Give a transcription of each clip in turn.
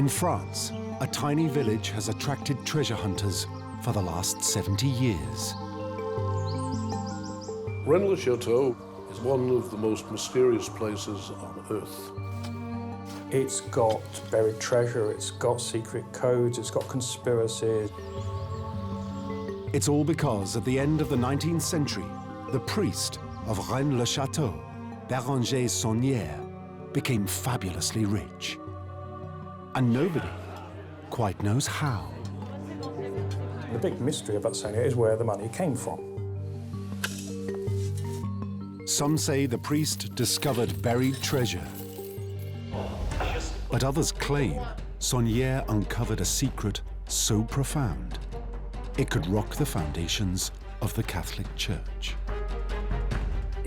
In France, a tiny village has attracted treasure hunters for the last 70 years. Rennes-le-Château is one of the most mysterious places on Earth. It's got buried treasure, it's got secret codes, it's got conspiracies. It's all because at the end of the 19th century, the priest of Renne-le-Château, Béranger Saunière, became fabulously rich. And nobody quite knows how. The big mystery about Saunière is where the money came from. Some say the priest discovered buried treasure. But others claim Saunière uncovered a secret so profound, it could rock the foundations of the Catholic Church.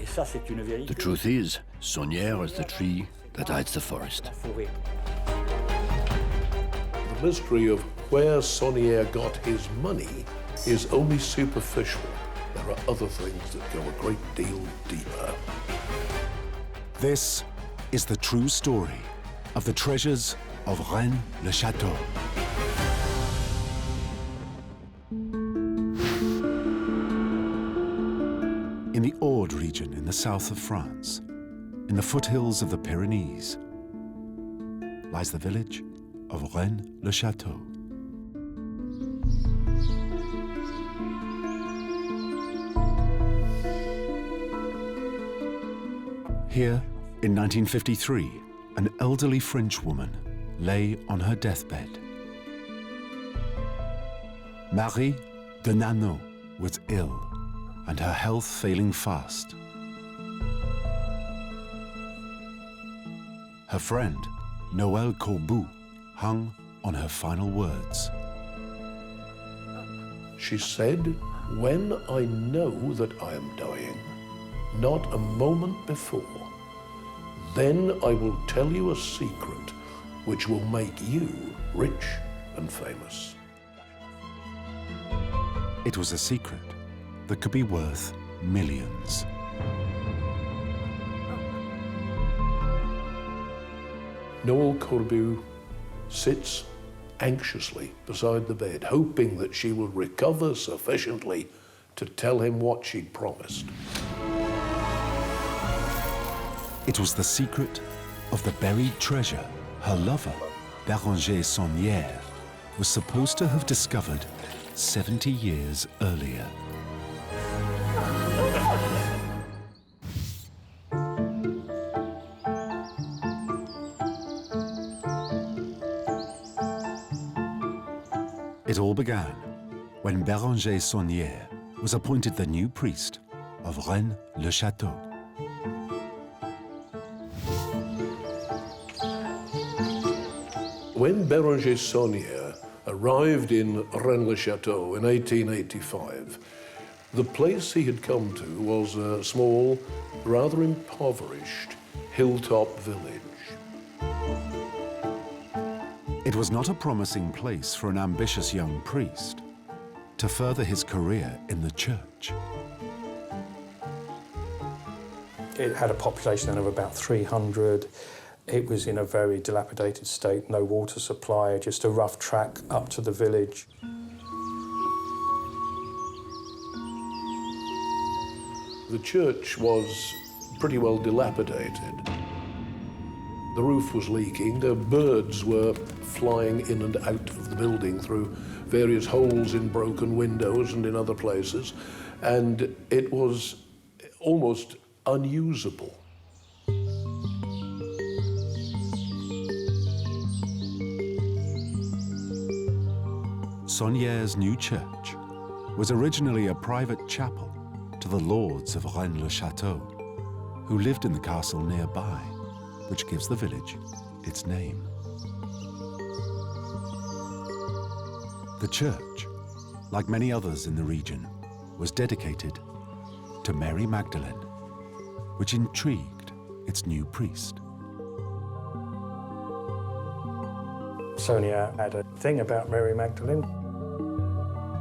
The truth is, Saunière is the tree that hides the forest. The mystery of where Saunière got his money is only superficial. There are other things that go a great deal deeper. This is the true story of the treasures of Rennes-le-Château. In the Aude region in the south of France, in the foothills of the Pyrenees, lies the village of Rennes-le-Château. Here, in 1953, an elderly French woman lay on her deathbed. Marie de Nano was ill and her health failing fast. Her friend, Noël Corbout, hung on her final words. She said, "When I know that I am dying, not a moment before, then I will tell you a secret which will make you rich and famous." It was a secret that could be worth millions. Noël Corbout sits anxiously beside the bed, hoping that she will recover sufficiently to tell him what she'd promised. It was the secret of the buried treasure her lover, Béranger Saunière, was supposed to have discovered 70 years earlier. It all began when Béranger Saunière was appointed the new priest of Rennes-le-Château. When Béranger Saunière arrived in Rennes-le-Château in 1885, the place he had come to was a small, rather impoverished hilltop village. It was not a promising place for an ambitious young priest to further his career in the church. It had a population then of about 300. It was in a very dilapidated state, no water supply, just a rough track up to the village. The church was pretty well dilapidated. The roof was leaking, birds were flying in and out of the building through various holes in broken windows and in other places, and it was almost unusable. Saunière's new church was originally a private chapel to the lords of Rennes-le-Château, who lived in the castle nearby, which gives the village its name. The church, like many others in the region, was dedicated to Mary Magdalene, which intrigued its new priest. Saunière had a thing about Mary Magdalene.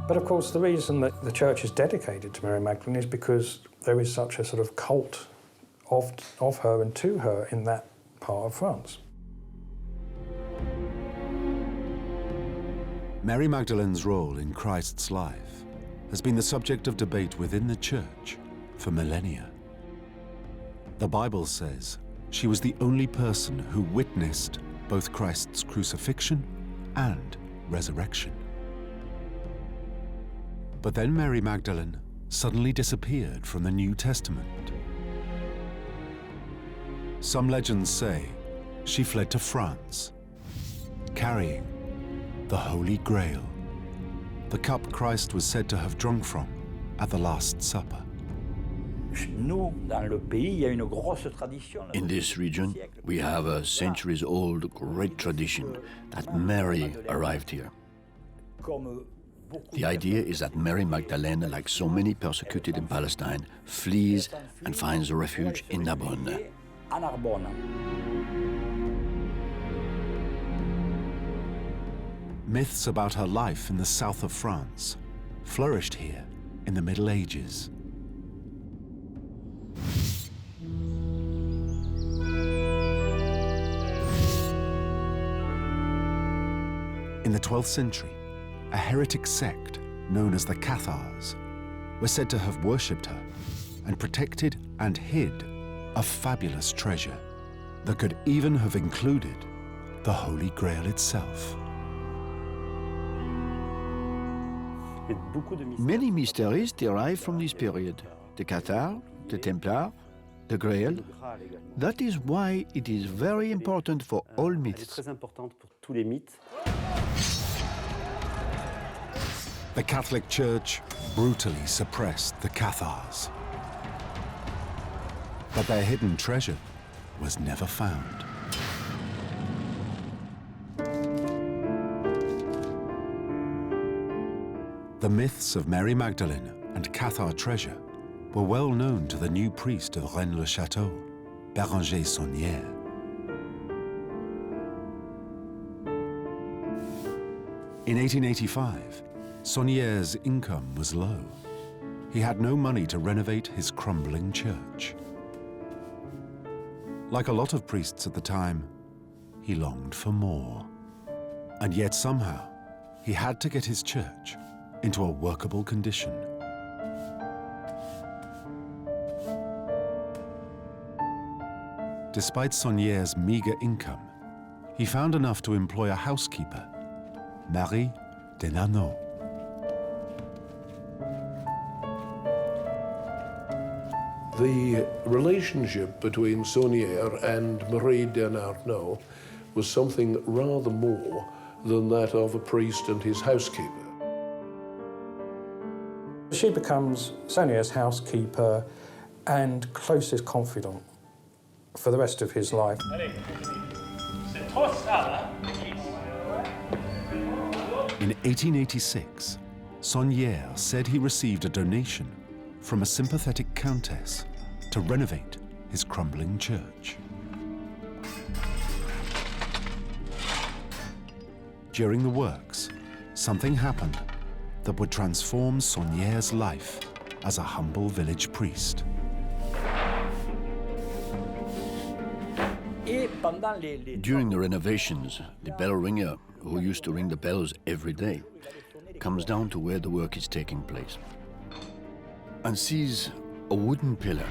But of course, the reason that the church is dedicated to Mary Magdalene is because there is such a sort of cult of her and to her in that part of France. Mary Magdalene's role in Christ's life has been the subject of debate within the Church for millennia. The Bible says she was the only person who witnessed both Christ's crucifixion and resurrection. But then Mary Magdalene suddenly disappeared from the New Testament. Some legends say she fled to France, carrying the Holy Grail, the cup Christ was said to have drunk from at the Last Supper. In this region, we have a centuries-old great tradition that Mary arrived here. The idea is that Mary Magdalene, like so many persecuted in Palestine, flees and finds refuge in Narbonne. Myths about her life in the south of France flourished here in the Middle Ages. In the 12th century, a heretic sect known as the Cathars were said to have worshipped her and protected and hid a fabulous treasure that could even have included the Holy Grail itself. Many mysteries derive from this period. The Cathar, the Templar, the Grail. That is why it is very important for all myths. The Catholic Church brutally suppressed the Cathars. But their hidden treasure was never found. The myths of Mary Magdalene and Cathar treasure were well known to the new priest of Rennes-le-Château, Béranger Saunière. In 1885, Saunière's income was low. He had no money to renovate his crumbling church. Like a lot of priests at the time, he longed for more. And yet somehow, he had to get his church into a workable condition. Despite Saunière's meager income, he found enough to employ a housekeeper, Marie Denanot. The relationship between Saunière and Marie Denanot was something rather more than that of a priest and his housekeeper. She becomes Saunière's housekeeper and closest confidant for the rest of his life. In 1886, Saunière said he received a donation from a sympathetic countess to renovate his crumbling church. During the works, something happened that would transform Saunière's life as a humble village priest. During the renovations, the bell ringer, who used to ring the bells every day, comes down to where the work is taking place and sees a wooden pillar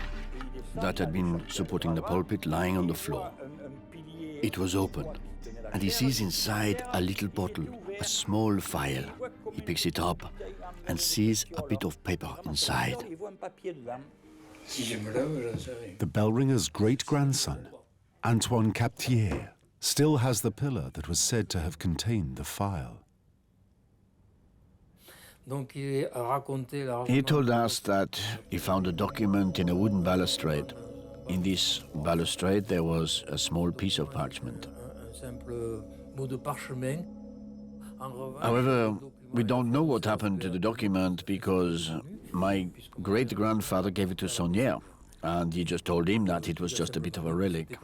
that had been supporting the pulpit lying on the floor. It was opened, and he sees inside a little bottle, a small phial. He picks it up and sees a bit of paper inside. The bell ringer's great-grandson, Antoine Captier, still has the pillar that was said to have contained the phial. He told us that he found a document in a wooden balustrade. In this balustrade there was a small piece of parchment. However, we don't know what happened to the document because my great-grandfather gave it to Saunière, and he just told him that it was just a bit of a relic.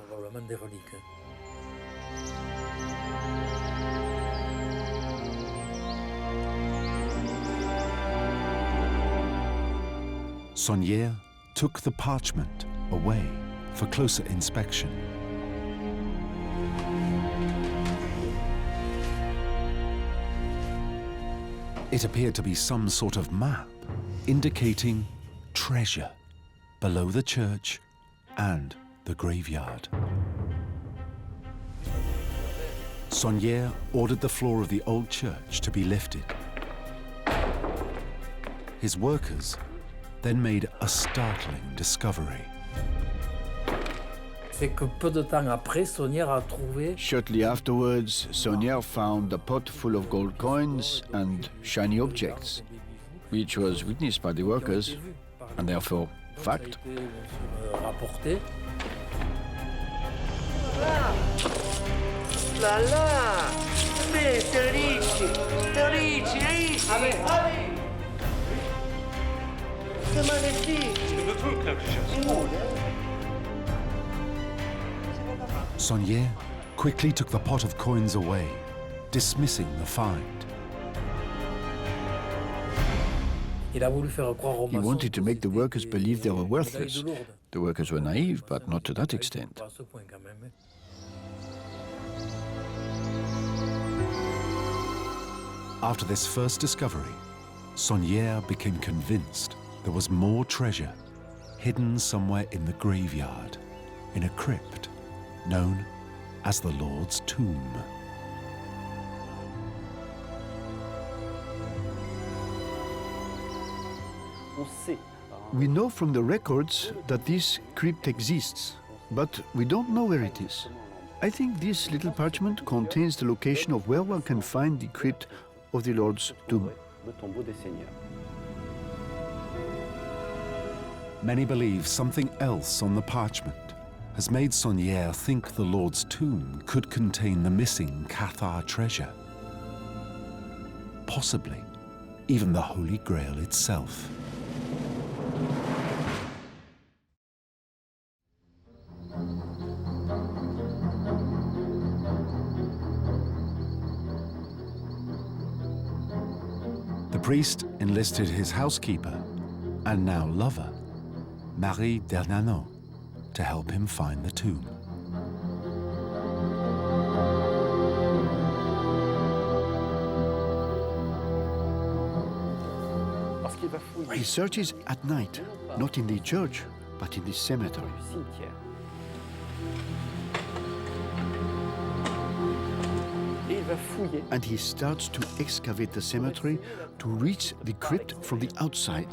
Saunière took the parchment away for closer inspection. It appeared to be some sort of map indicating treasure below the church and the graveyard. Saunière ordered the floor of the old church to be lifted. His workers then made a startling discovery. Shortly afterwards, Saunière found a pot full of gold coins and shiny objects, which was witnessed by the workers, and therefore fact. Saunière quickly took the pot of coins away, dismissing the find. He wanted to make the workers believe they were worthless. The workers were naive, but not to that extent. After this first discovery, Saunière became convinced there was more treasure hidden somewhere in the graveyard, in a crypt known as the Lord's Tomb. We know from the records that this crypt exists, but we don't know where it is. I think this little parchment contains the location of where one can find the crypt of the Lord's Tomb. Many believe something else on the parchment has made Saunière think the Lord's Tomb could contain the missing Cathar treasure. Possibly even the Holy Grail itself. The priest enlisted his housekeeper and now lover, Marie d'Ernanot, to help him find the tomb. He searches at night, not in the church, but in the cemetery. And he starts to excavate the cemetery to reach the crypt from the outside.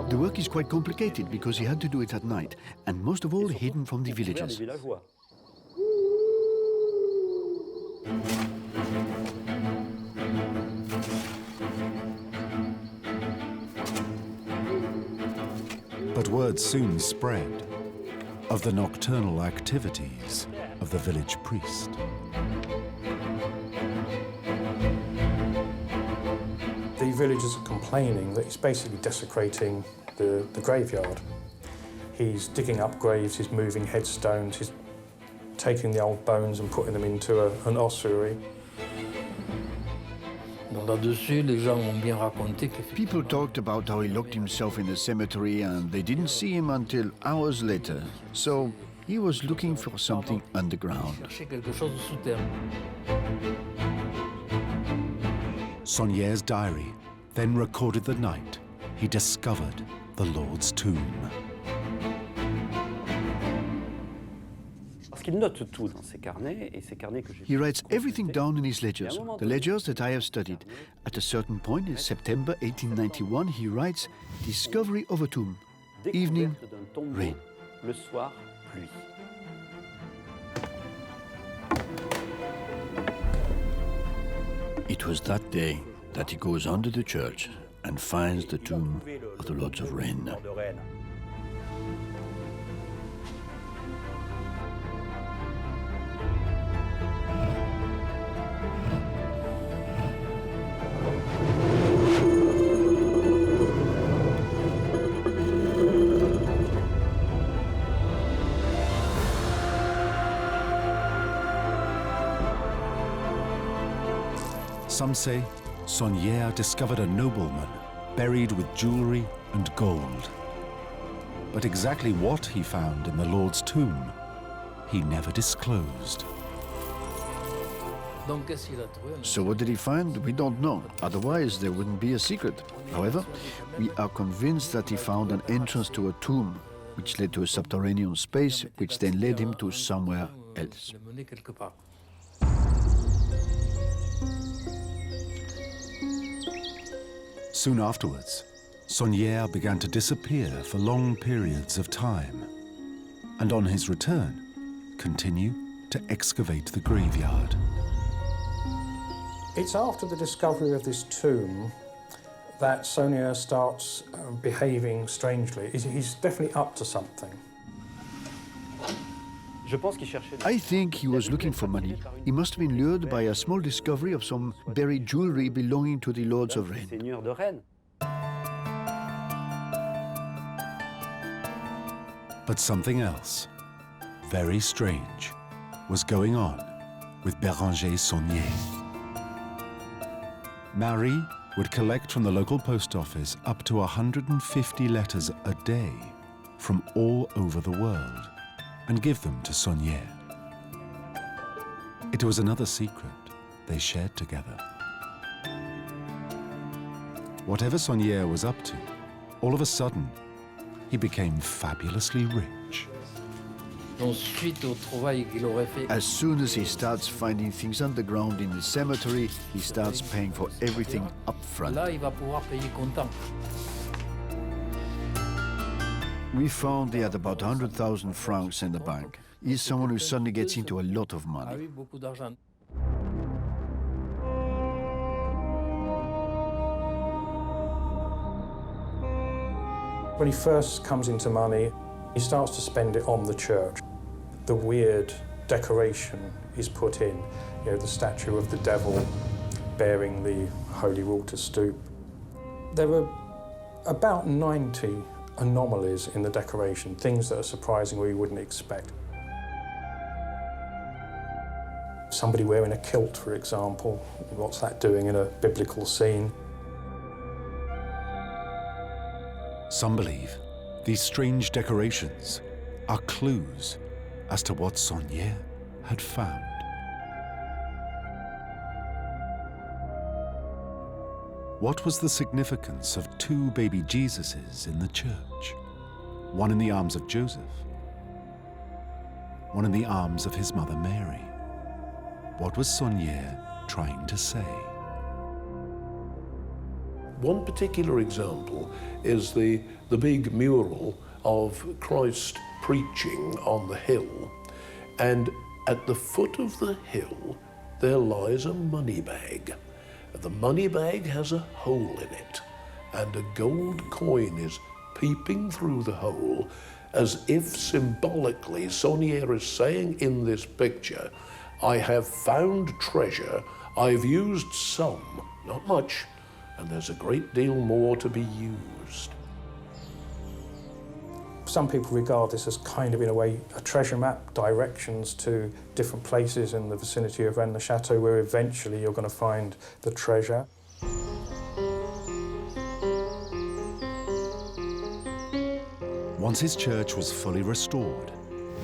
The work is quite complicated because he had to do it at night, and most of all hidden from the villagers. But word soon spread of the nocturnal activities of the village priest. The villagers are complaining that he's basically desecrating the graveyard. He's digging up graves, he's moving headstones, he's taking the old bones and putting them into an ossuary. People talked about how he locked himself in the cemetery and they didn't see him until hours later. So he was looking for something underground. Saunière's diary then recorded the night he discovered the Lord's tomb. He writes everything down in his ledgers, the ledgers that I have studied. At a certain point in September 1891, he writes, "Discovery of a tomb. Evening, rain." It was that day that he goes under the church and finds the tomb of the Lords of Rennes. Some say Saunière discovered a nobleman buried with jewelry and gold. But exactly what he found in the Lord's tomb, he never disclosed. So what did he find? We don't know. Otherwise, there wouldn't be a secret. However, we are convinced that he found an entrance to a tomb, which led to a subterranean space, which then led him to somewhere else. Soon afterwards, Saunière began to disappear for long periods of time, and on his return, continue to excavate the graveyard. It's after the discovery of this tomb that Saunière starts behaving strangely. He's definitely up to something. I think he was looking for money. He must have been lured by a small discovery of some buried jewelry belonging to the lords of Rennes. But something else, very strange, was going on with Béranger Saunière. Marie would collect from the local post office up to 150 letters a day from all over the world and give them to Saunière. It was another secret they shared together. Whatever Saunière was up to, all of a sudden, he became fabulously rich. As soon as he starts finding things underground in the cemetery, he starts paying for everything up front. We found he had about 100,000 francs in the bank. He's someone who suddenly gets into a lot of money. When he first comes into money, he starts to spend it on the church. The weird decoration is put in, you know, the statue of the devil bearing the holy water stoup. There were about 90 anomalies in the decoration, things that are surprising or you wouldn't expect. Somebody wearing a kilt, for example. What's that doing in a biblical scene? Some believe these strange decorations are clues as to what Saunière had found. What was the significance of two baby Jesuses in the church? One in the arms of Joseph, one in the arms of his mother Mary. What was Saunière trying to say? One particular example is the big mural of Christ preaching on the hill, and at the foot of the hill there lies a money bag. The money bag has a hole in it, and a gold coin is peeping through the hole, as if symbolically Saunière is saying in this picture, I have found treasure, I've used some, not much, and there's a great deal more to be used. Some people regard this as kind of, in a way, a treasure map, directions to different places in the vicinity of Rennes-le-Château where eventually you're going to find the treasure. Once his church was fully restored,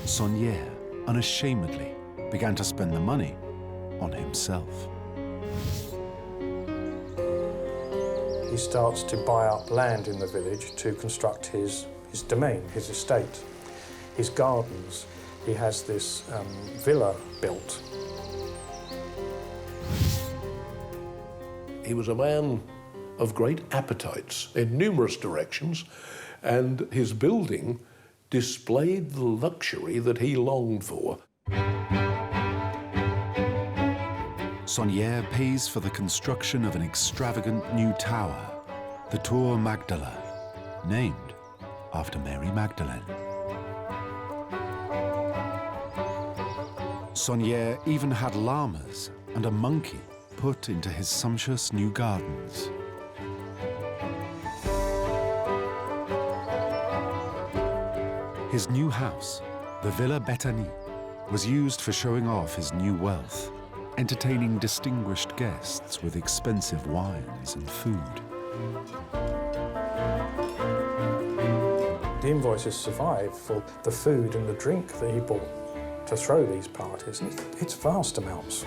Saunière unashamedly began to spend the money on himself. He starts to buy up land in the village to construct his domain, his estate, his gardens. He has this villa built. He was a man of great appetites in numerous directions, and his building displayed the luxury that he longed for. Saunière pays for the construction of an extravagant new tower, the Tour Magdala, named after Mary Magdalene. Saunière even had llamas and a monkey put into his sumptuous new gardens. His new house, the Villa Béthanie, was used for showing off his new wealth, entertaining distinguished guests with expensive wines and food. The invoices survive for the food and the drink that he bought to throw these parties, and it's vast amounts.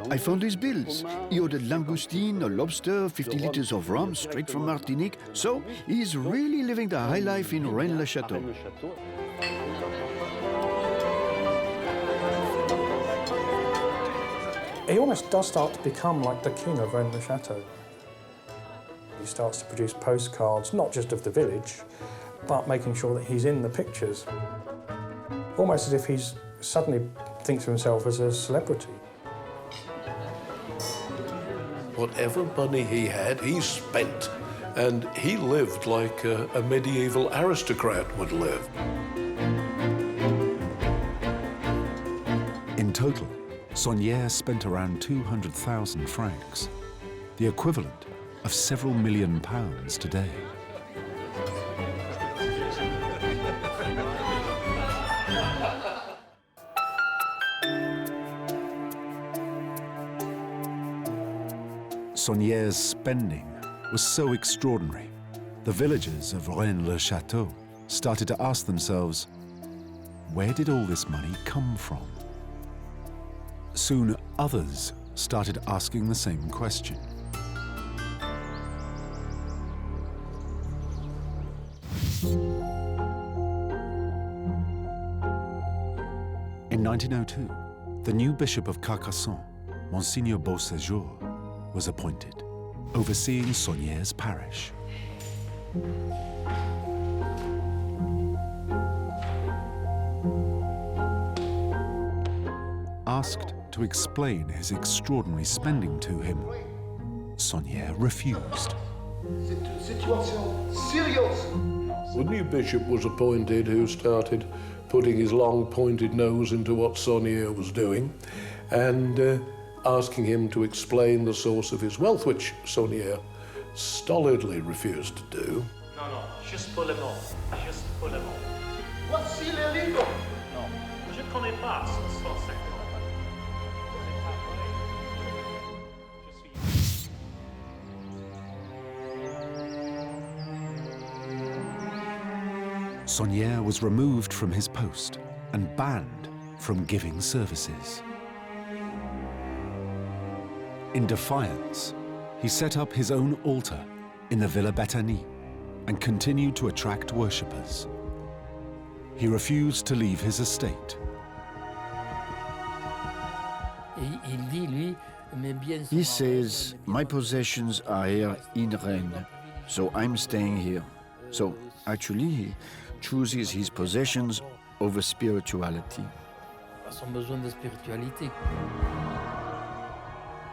I found his bills. He ordered langoustine, a lobster, 50 liters of rum straight from Martinique. So he's really living the high life in Rennes-le-Château. He almost does start to become like the king of Rennes-le-Château. He starts to produce postcards, not just of the village, but making sure that he's in the pictures. Almost as if he's suddenly thinks of himself as a celebrity. Whatever money he had, he spent. And he lived like a medieval aristocrat would live. In total, Saunière spent around 200,000 francs, the equivalent of several million pounds today. Saunière's spending was so extraordinary, the villagers of Rennes-le-Château started to ask themselves, where did all this money come from? Soon others started asking the same question. In 1902, the new Bishop of Carcassonne, Monseigneur Beauséjour, was appointed, overseeing Saunière's parish. Asked to explain his extraordinary spending to him, Saunière refused. The new bishop was appointed who started putting his long pointed nose into what Saunière was doing and asking him to explain the source of his wealth, which Saunière stolidly refused to do. Non, non, juste pour le mot. Juste pour le mot. Voici les livres. Non, je ne connais pas son secteur. Saunière was removed from his post and banned from giving services. In defiance, he set up his own altar in the Villa Béthanie and continued to attract worshippers. He refused to leave his estate. He says, my possessions are here in Rennes, so I'm staying here. So actually, he chooses his possessions over spirituality.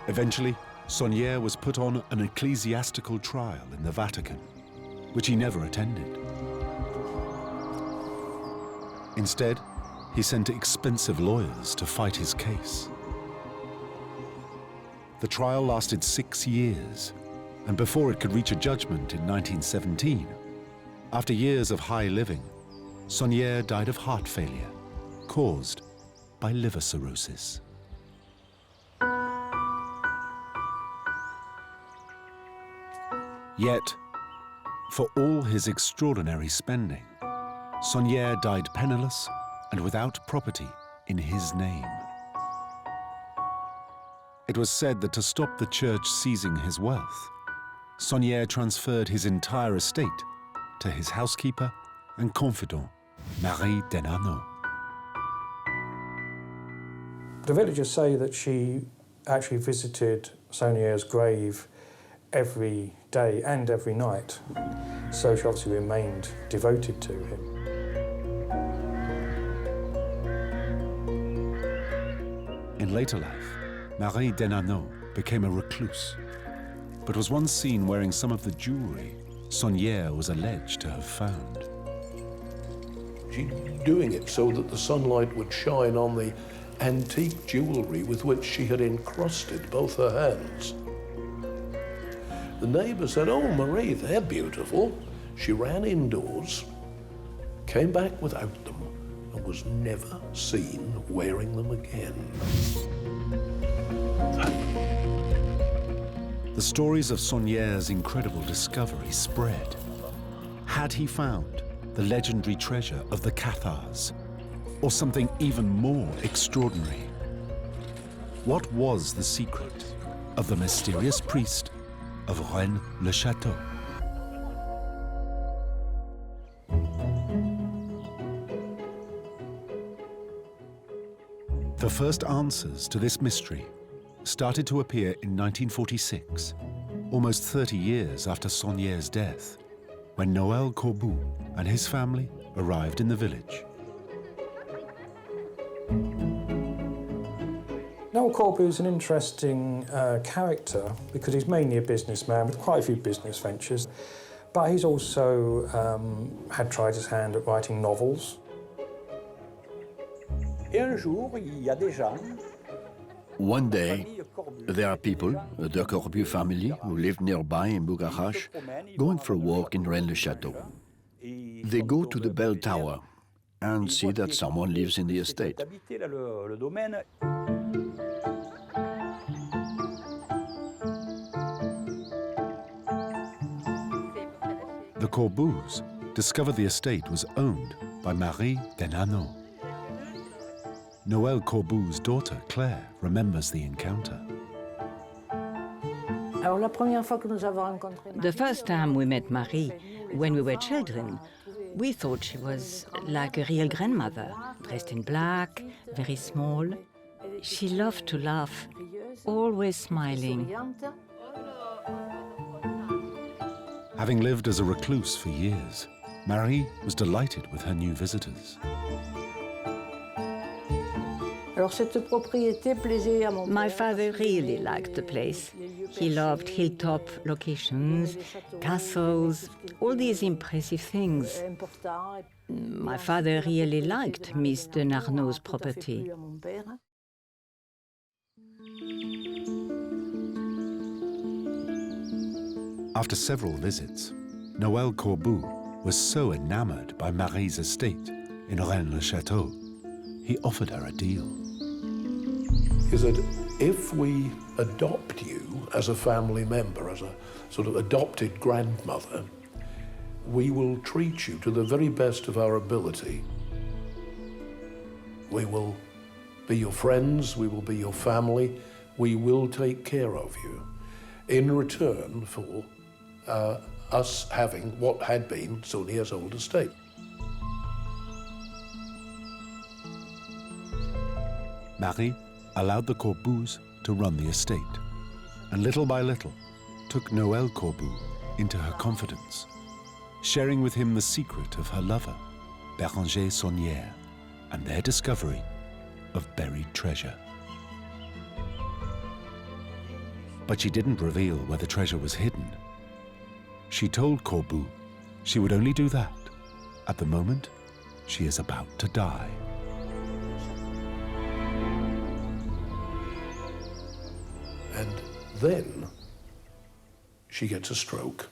Eventually, Saunière was put on an ecclesiastical trial in the Vatican, which he never attended. Instead, he sent expensive lawyers to fight his case. The trial lasted 6 years, and before it could reach a judgment in 1917, after years of high living, Saunière died of heart failure, caused by liver cirrhosis. Yet, for all his extraordinary spending, Saunière died penniless and without property in his name. It was said that to stop the church seizing his wealth, Saunière transferred his entire estate to his housekeeper and confidant, Marie Denarnaud. The villagers say that she actually visited Saunière's grave every day and every night, so she obviously remained devoted to him. In later life, Marie Denarnaud became a recluse, but was once seen wearing some of the jewelry Saunière was alleged to have found. She's doing it so that the sunlight would shine on the antique jewellery with which she had encrusted both her hands. The neighbour said, "Oh, Marie, they're beautiful." She ran indoors, came back without them, and was never seen wearing them again. The stories of Saunière's incredible discovery spread. Had he found the legendary treasure of the Cathars? or something even more extraordinary? What was the secret of the mysterious priest of Rennes-le-Château? The first answers to this mystery started to appear in 1946, almost 30 years after Saunier's death, when Noël Corbu and his family arrived in the village. Noël Corbu is an interesting character because he's mainly a businessman with quite a few business ventures, but he's also had tried his hand at writing novels. One day, there are people, the Corbu family, who live nearby in Bugarache, going for a walk in Rennes-le-Château. They go to the bell tower and see that someone lives in the estate. The Corbus discovered the estate was owned by Marie Denano. Noël Corbu's daughter, Claire, remembers the encounter. The first time we met Marie, when we were children, we thought she was like a real grandmother, dressed in black, very small. She loved to laugh, always smiling. Having lived as a recluse for years, Marie was delighted with her new visitors. My father really liked the place. He loved hilltop locations, castles, all these impressive things. My father really liked Miss de Narnaud's property. After several visits, Noël Corbu was so enamored by Marie's estate in Rennes-le-Château, he offered her a deal. He said, if we adopt you as a family member, as a sort of adopted grandmother, we will treat you to the very best of our ability. We will be your friends, we will be your family, we will take care of you in return for us having what had been Saunier's old estate. Marie allowed the Corbus to run the estate, and little by little took Noël Corbu into her confidence, sharing with him the secret of her lover, Béranger Saunier, and their discovery of buried treasure. But she didn't reveal where the treasure was hidden. She told Corbu she would only do that at the moment she is about to die. And then she gets a stroke.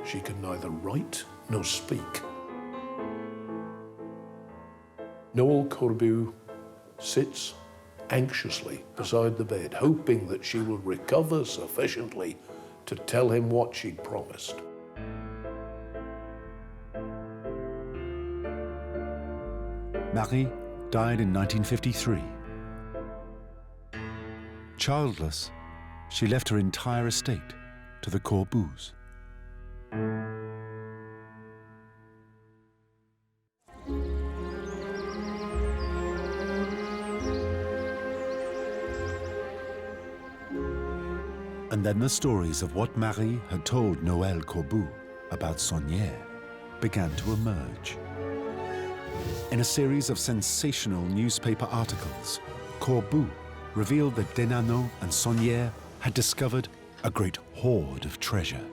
She can neither write nor speak. Noël Corbu sits anxiously beside the bed, hoping that she will recover sufficiently to tell him what she'd promised. Marie died in 1953. Childless, she left her entire estate to the Corbus. And then the stories of what Marie had told Noël Corbu about Saunier began to emerge. In a series of sensational newspaper articles, Corbu revealed that Denano and Saunier had discovered a great hoard of treasure.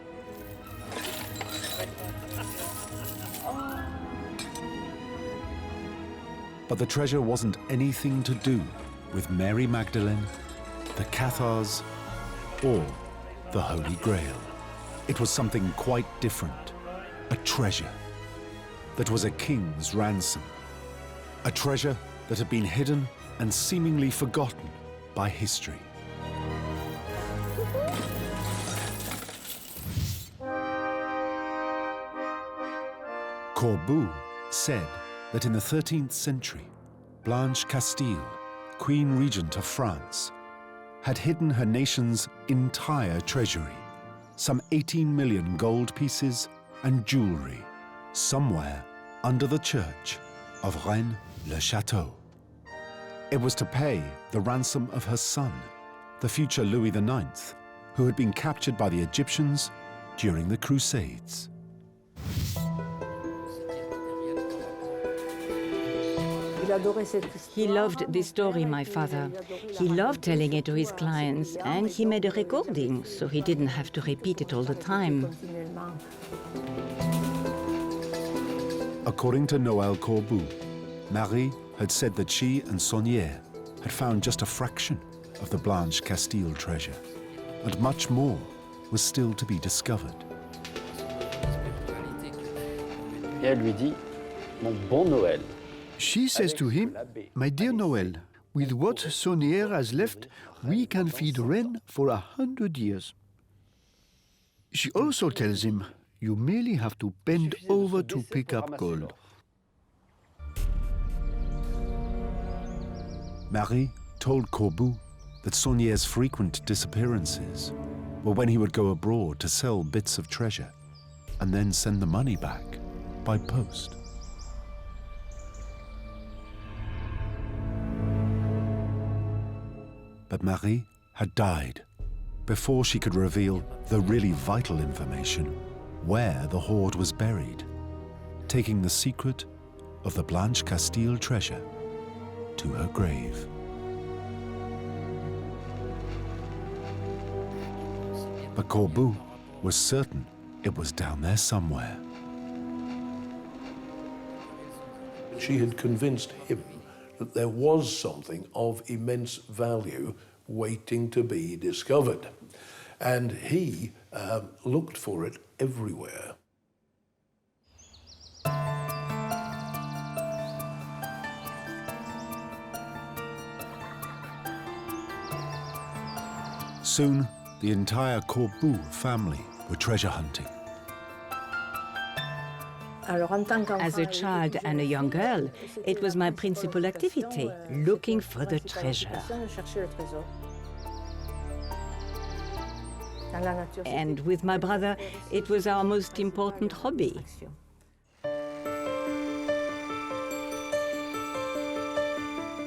But the treasure wasn't anything to do with Mary Magdalene, the Cathars, or the Holy Grail. It was something quite different, a treasure that was a king's ransom, a treasure that had been hidden and seemingly forgotten by history. Corbeau said that in the 13th century, Blanche Castile, Queen Regent of France, had hidden her nation's entire treasury, some 18 million gold pieces and jewelry, somewhere under the church of Rennes-le-Château. It was to pay the ransom of her son, the future Louis IX, who had been captured by the Egyptians during the Crusades. He loved this story, my father. He loved telling it to his clients, and he made a recording, so he didn't have to repeat it all the time. According to Noël Corbeau, Marie had said that she and Saunière had found just a fraction of the Blanche Castile treasure, and much more was still to be discovered. Et elle lui dit, mon bon Noël. She says to him, "My dear Noël, with what Saunière has left, we can feed Rennes for 100 years." She also tells him, "You merely have to bend over to pick up gold." Marie told Corbeau that Saunière's frequent disappearances were when he would go abroad to sell bits of treasure and then send the money back by post. But Marie had died before she could reveal the really vital information, where the hoard was buried, taking the secret of the Blanche Castile treasure to her grave. But Corbeau was certain it was down there somewhere. She had convinced him that there was something of immense value waiting to be discovered. And he looked for it everywhere. Soon, the entire Corbeau family were treasure hunting. As a child and a young girl, it was my principal activity, looking for the treasure. And with my brother, it was our most important hobby.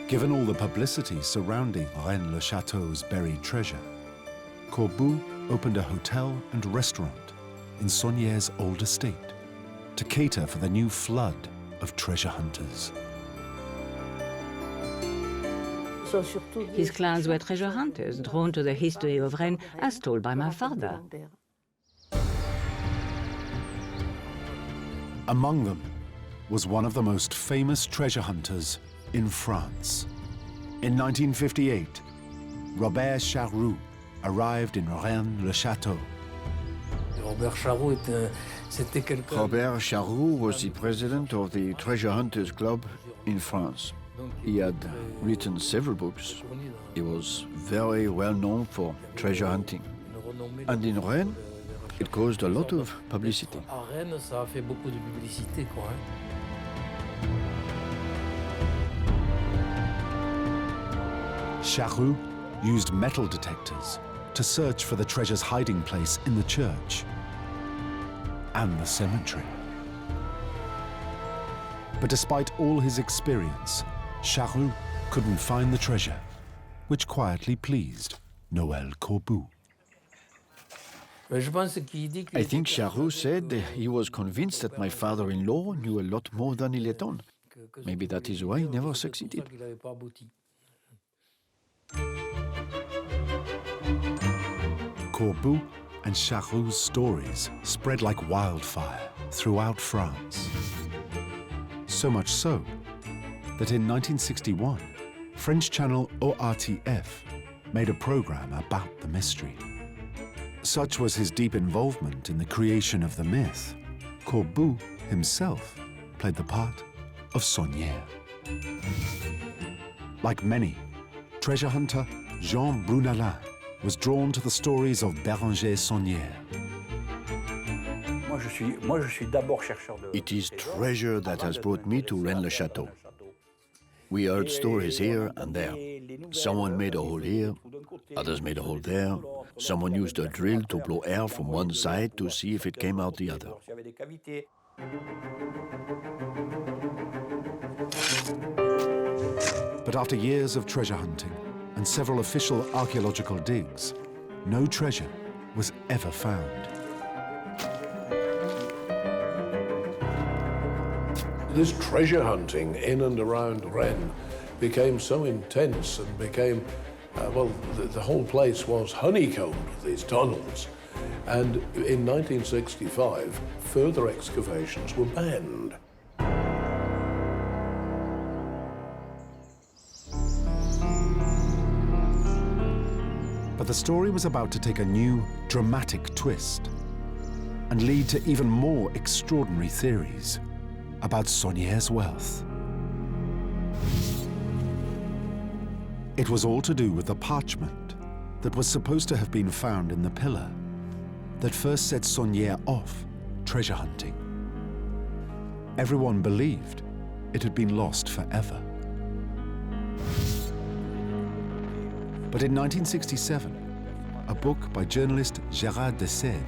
Given all the publicity surrounding Rennes-le-Château's buried treasure, Corbeau opened a hotel and restaurant in Saunière's old estate to cater for the new flood of treasure hunters. His clans were treasure hunters, drawn to the history of Rennes as told by my father. Among them was one of the most famous treasure hunters in France. In 1958, Robert Charroux arrived in Rennes-le-Château. Robert Charroux was the president of the Treasure Hunters Club in France. He had written several books. He was very well known for treasure hunting. And in Rennes, it caused a lot of publicity. Charroux used metal detectors to search for the treasure's hiding place in the church and the cemetery. But despite all his experience, Charroux couldn't find the treasure, which quietly pleased Noël Corbeau. I think Charroux said he was convinced that my father-in-law knew a lot more than he let on. Maybe that is why he never succeeded. Corbeau and Charroux' stories spread like wildfire throughout France. So much so that in 1961, French channel ORTF made a program about the mystery. Such was his deep involvement in the creation of the myth, Corbeau himself played the part of Saunière. Like many, treasure hunter Jean Brunelin was drawn to the stories of Béranger Saunière. It is treasure that has brought me to Rennes-le-Château. We heard stories here and there. Someone made a hole here, others made a hole there. Someone used a drill to blow air from one side to see if it came out the other. But after years of treasure hunting and several official archaeological digs, no treasure was ever found. This treasure hunting in and around Rennes became so intense and became, the whole place was honeycombed with these tunnels. And in 1965, further excavations were banned. But the story was about to take a new, dramatic twist and lead to even more extraordinary theories about Saunière's wealth. It was all to do with the parchment that was supposed to have been found in the pillar that first set Saunière off treasure hunting. Everyone believed it had been lost forever. But in 1967, a book by journalist Gérard Desède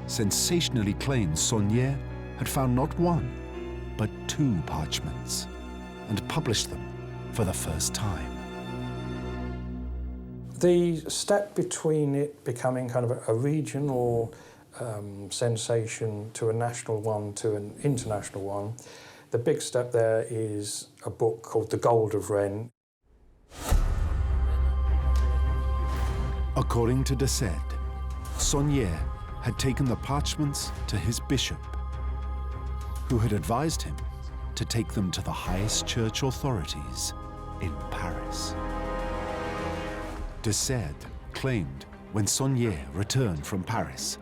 sensationally claimed Saunière had found not one, but 2 parchments, and published them for the first time. The step between it becoming kind of a regional sensation to a national one to an international one, the big step there is a book called The Gold of Rennes. According to Desède, Saunière had taken the parchments to his bishop, who had advised him to take them to the highest church authorities in Paris. Desède claimed when Saunière returned from Paris,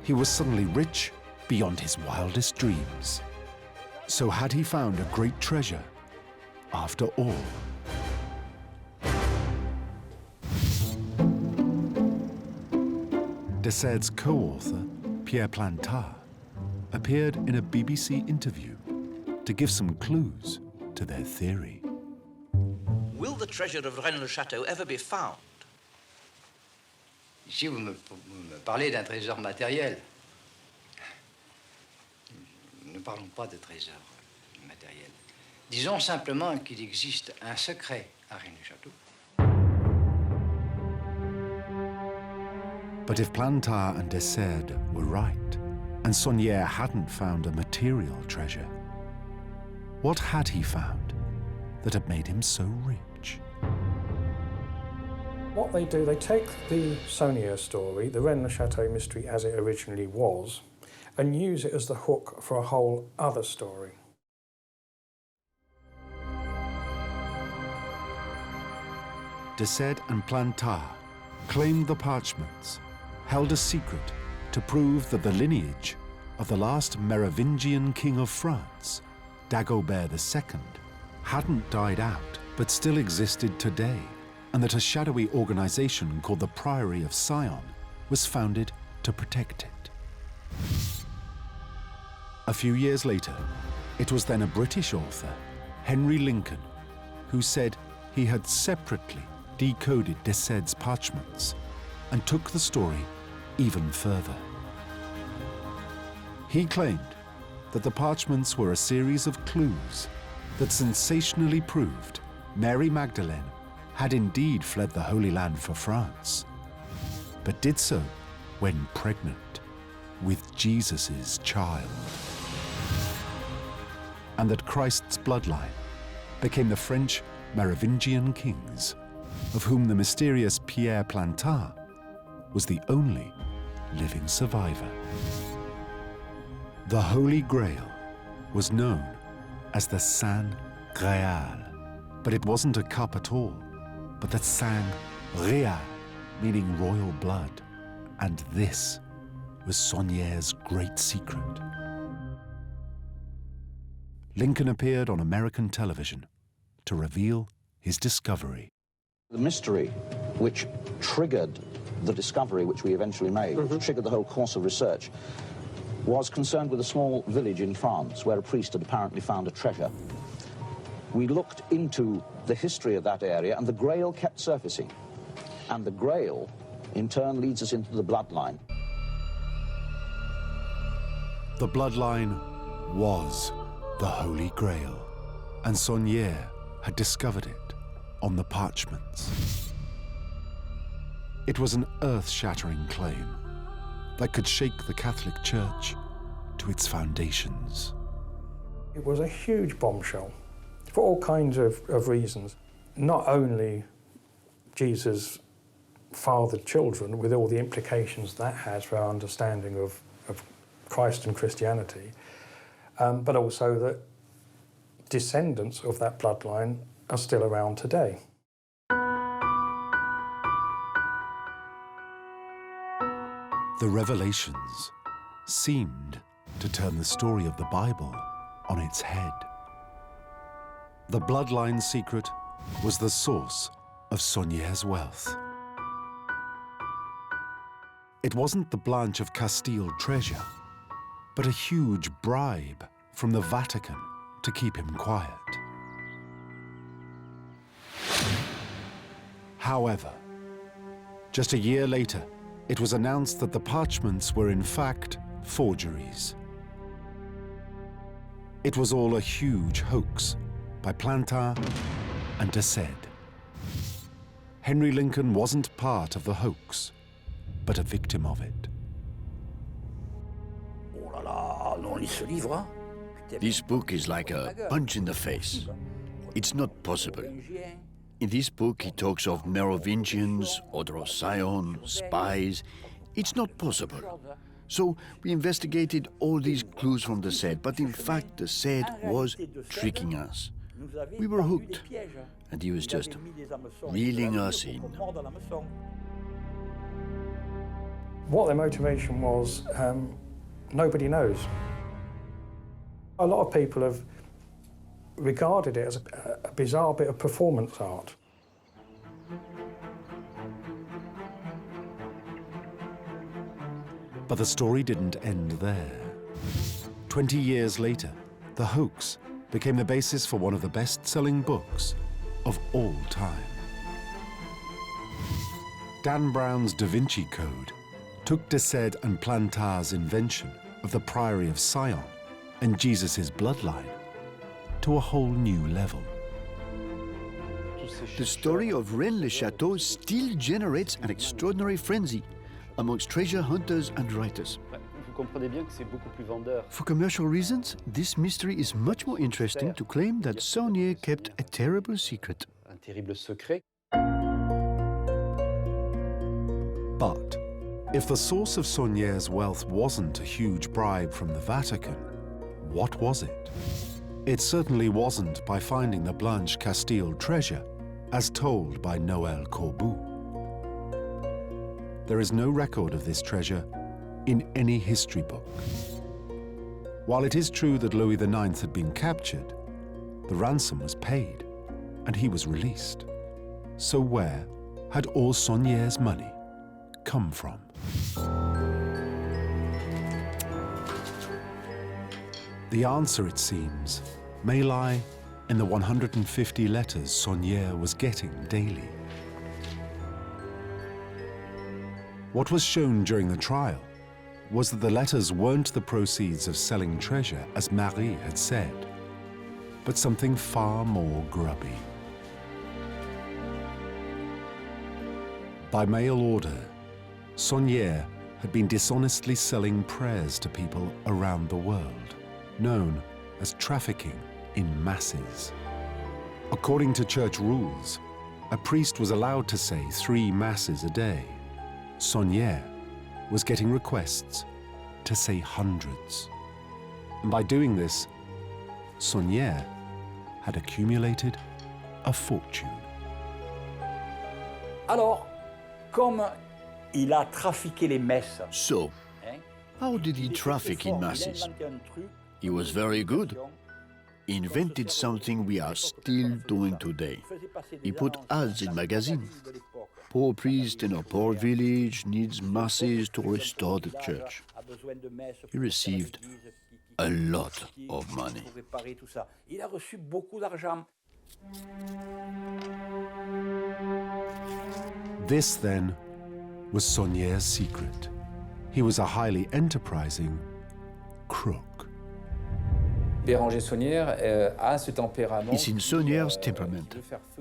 he was suddenly rich beyond his wildest dreams. So had he found a great treasure after all? Desède's co-author, Pierre Plantard, appeared in a BBC interview to give some clues to their theory. Will the treasure of Rennes-le-Château ever be found? Ici, vous me parlez d'un trésor matériel. Ne parlons pas de trésor matériel. Disons simplement qu'il existe un secret à Rennes-le-Château. But if Plantard and Desède were right, and Saunière hadn't found a material treasure, what had he found that had made him so rich? What they do, they take the Saunière story, the Rennes-le-Château mystery as it originally was, and use it as the hook for a whole other story. Desède and Plantard claimed the parchments held a secret to prove that the lineage of the last Merovingian king of France, Dagobert II, hadn't died out but still existed today, and that a shadowy organization called the Priory of Sion was founded to protect it. A few years later, it was then a British author, Henry Lincoln, who said he had separately decoded Desède's parchments and took the story even further. He claimed that the parchments were a series of clues that sensationally proved Mary Magdalene had indeed fled the Holy Land for France, but did so when pregnant with Jesus' child. And that Christ's bloodline became the French Merovingian kings, of whom the mysterious Pierre Plantard was the only living survivor. The Holy Grail was known as the Saint Graal, but it wasn't a cup at all, but the Saint Real, meaning royal blood, and this was Saunière's great secret. Lincoln appeared on American television to reveal his discovery. The mystery which triggered the discovery which we eventually made, which triggered the whole course of research, was concerned with a small village in France where a priest had apparently found a treasure. We looked into the history of that area, and the Grail kept surfacing. And the Grail, in turn, leads us into the bloodline. The bloodline was the Holy Grail, and Saunière had discovered it on the parchments. It was an earth-shattering claim that could shake the Catholic Church to its foundations. It was a huge bombshell for all kinds of reasons. Not only Jesus fathered children, with all the implications that has for our understanding of Christ and Christianity, but also that descendants of that bloodline are still around today. The revelations seemed to turn the story of the Bible on its head. The bloodline secret was the source of Saunière's wealth. It wasn't the Blanche of Castile treasure, but a huge bribe from the Vatican to keep him quiet. However, just a year later, it was announced that the parchments were in fact forgeries. It was all a huge hoax by Plantin and de Sède. Henry Lincoln wasn't part of the hoax, but a victim of it. This book is like a punch in the face. It's not possible. In this book, he talks of Merovingians, Order of Sion, spies. It's not possible. So we investigated all these clues from de Sède, but in fact, de Sède was tricking us. We were hooked, and he was just reeling us in. What their motivation was, nobody knows. A lot of people have regarded it as a bizarre bit of performance art. But the story didn't end there. 20 years later, the hoax became the basis for one of the best-selling books of all time. Dan Brown's Da Vinci Code took de Sède and Plantin's invention of the Priory of Sion and Jesus' bloodline to a whole new level. The story of Rennes-le-Château still generates an extraordinary frenzy amongst treasure hunters and writers. For commercial reasons, this mystery is much more interesting to claim that Saunière kept a terrible secret. But if the source of Saunière's wealth wasn't a huge bribe from the Vatican, what was it? It certainly wasn't by finding the Blanche Castile treasure, as told by Noël Corbu. There is no record of this treasure in any history book. While it is true that Louis IX had been captured, the ransom was paid and he was released. So where had all Saunière's money come from? The answer, it seems, may lie in the 150 letters Saunière was getting daily. What was shown during the trial was that the letters weren't the proceeds of selling treasure, as Marie had said, but something far more grubby. By mail order, Saunière had been dishonestly selling prayers to people around the world, known as trafficking in masses. According to church rules, a priest was allowed to say 3 masses a day. Saunière was getting requests to say hundreds. And by doing this, Saunière had accumulated a fortune. Alors, comme il a trafiqué les messes. So, how did he traffic in masses? He was very good. He invented something we are still doing today. He put ads in magazines. poor priest in a poor village needs masses to restore the church. He received a lot of money. This, then, was Saunier's secret. He was a highly enterprising crook. It's in Saunier's temperament.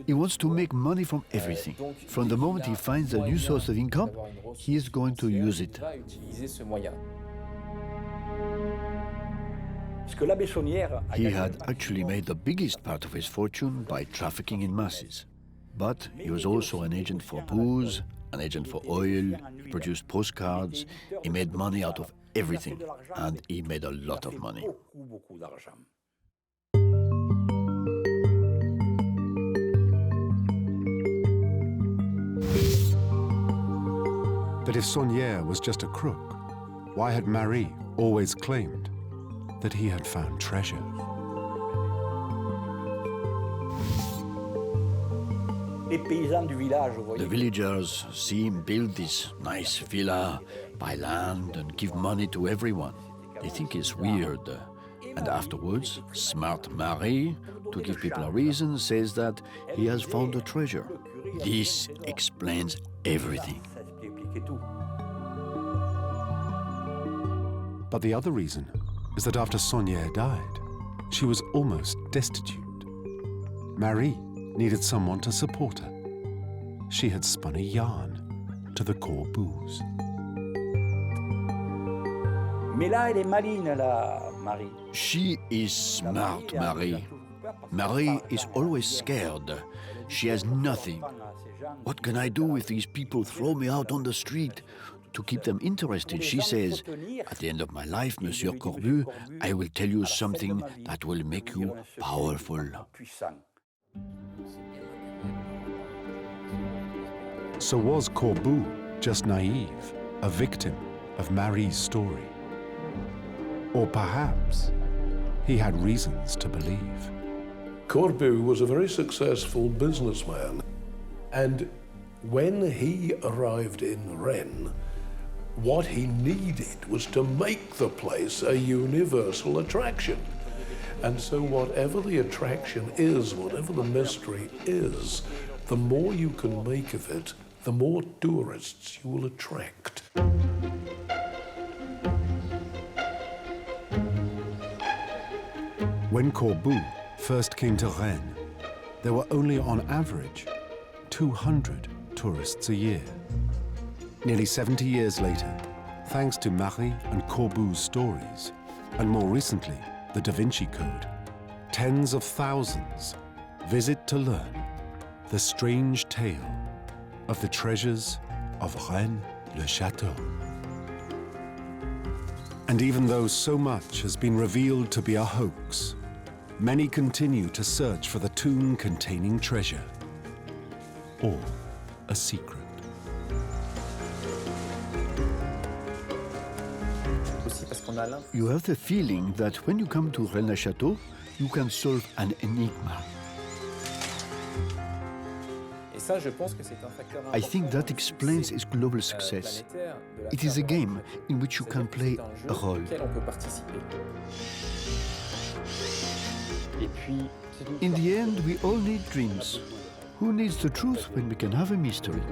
He wants to make money from everything. From the moment he finds a new source of income, he is going to use it. He had actually made the biggest part of his fortune by trafficking in masses. But he was also an agent for booze, an agent for oil, he produced postcards, he made money out of everything, and he made a lot of money. But if Saunier was just a crook, why had Marie always claimed that he had found treasure? The villagers see him build this nice villa, buy land and give money to everyone. They think it's weird. And afterwards, smart Marie, to give people a reason, says that he has found a treasure. This explains everything. But the other reason is that after Saunier died, she was almost destitute. Marie needed someone to support her. She had spun a yarn to the Corbeaus. She is smart, Marie. Marie is always scared. She has nothing. What can I do if these people throw me out on the street? To keep them interested, she says, at the end of my life, Monsieur Corbeau, I will tell you something that will make you powerful. So was Corbeau just naive, a victim of Marie's story? Or perhaps he had reasons to believe. Corbeau was a very successful businessman, and when he arrived in Rennes, what he needed was to make the place a universal attraction. And so whatever the attraction is, whatever the mystery is, the more you can make of it, the more tourists you will attract. When Corbeau first came to Rennes, there were only on average 200 tourists a year. Nearly 70 years later, thanks to Marie and Corbeau's stories, and more recently, the Da Vinci Code, tens of thousands visit to learn the strange tale of the treasures of Renne-Le-Château. And even though so much has been revealed to be a hoax, many continue to search for the tomb containing treasure, or a secret. You have the feeling that when you come to Rennes-le-Château, you can solve an enigma. I think that explains its global success. It is a game in which you can play a role. In the end, we all need dreams. Who needs the truth when we can have a mystery?